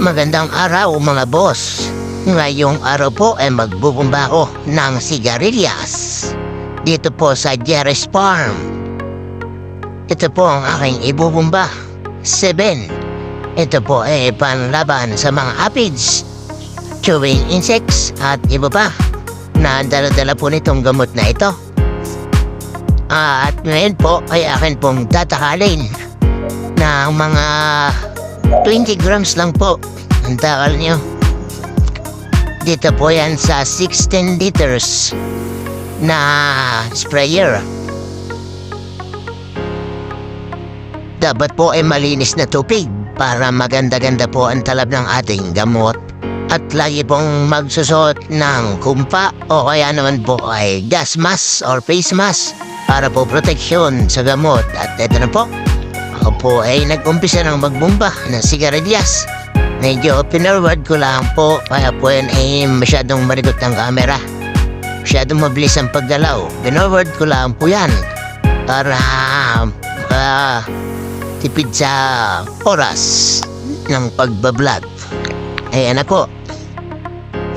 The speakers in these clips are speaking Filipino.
Magandang araw mga boss. Ngayong araw po ay magbubumba ako ng sigarilyas dito po sa Jerry's Farm. Ito po ang aking ibubumba. 7. Ito po ay panlaban sa mga aphids, chewing insects at iba pa na dala-dala po nitong gamot na ito. At ngayon po ay akin pong tatakalin ng mga 20 grams lang po ang takal nyo. Dito po yan sa 16 liters na sprayer. Dapat po ay malinis na tubig para maganda-ganda po ang talab ng ating gamot. At lagi pong magsusot ng kumpa o kaya naman po ay gas mask or face mask para po proteksyon sa gamot. At ito na po, ako po ay nag-umpisa ng magbumba ng sigarilyas. Medyo pinorward ko lang po, kaya po yan ay masyadong marigot ng camera. Masyadong mabilis ang paggalaw. Pinorward ko lang po yan para tipid sa oras ng pagbablog. Ayan ako.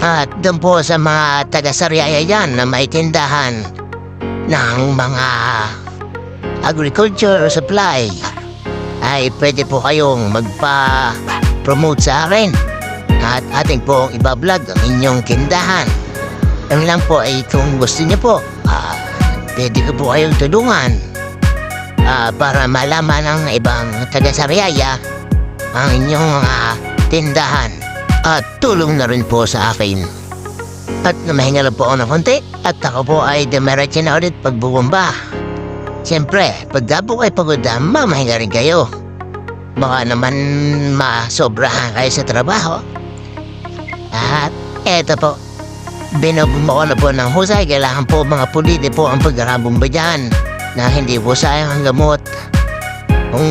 At doon po sa mga taga-Sariaya yan na may tindahan ng mga agriculture supply, ay pwede po kayong magpa-promote sa akin at ating pong ibablog ang inyong tindahan. Ang lang po ay kung gusto niyo po, pwede ko po kayong tulungan para malaman ng ibang taga-Sariaya ang inyong tindahan at tulong na rin po sa akin. At namahinga lang po ako ng konti at ako po ay dumiretso na ulit pagbubumba. Siyempre, pagka po kayo pagod, mamahinga rin kayo. Baka naman masobrahan kayo sa trabaho. At eto po, binubumba ko na po ng husay. Kailangan po mga pulite po ang pagkakabumba dyan na hindi po sayang ang gamot. Kung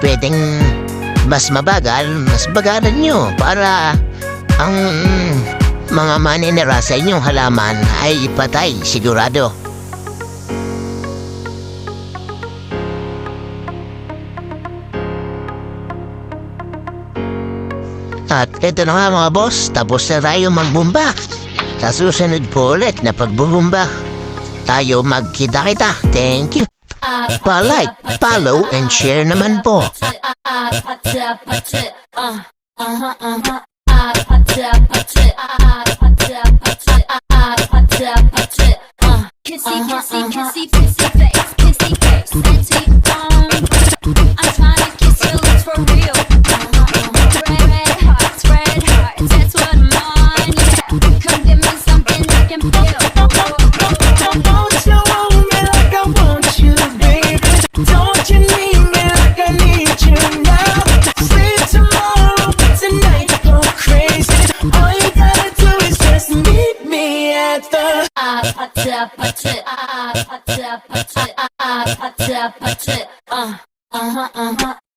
pwedeng mas mabagal, mas bagalan nyo para ang mga maninira sa inyong halaman ay ipatay sigurado. At ito na nga mga boss, tapos na tayo magbumba. Sa susunod po ulit na pagbubumba, tayo magkita-kita. Thank you. Pa-like, follow, and share naman po. Kissy, kissy, kissy, kissy face, kissy face, sexy, I'm trying to kiss your lips for real. Red hearts, that's what I'm on, yeah. Come give me something I can feel. Don't you want me like I want you, baby? Don't you need me like I need you now? Free tomorrow, but tonight go crazy. All you gotta do is just meet me at the Put it,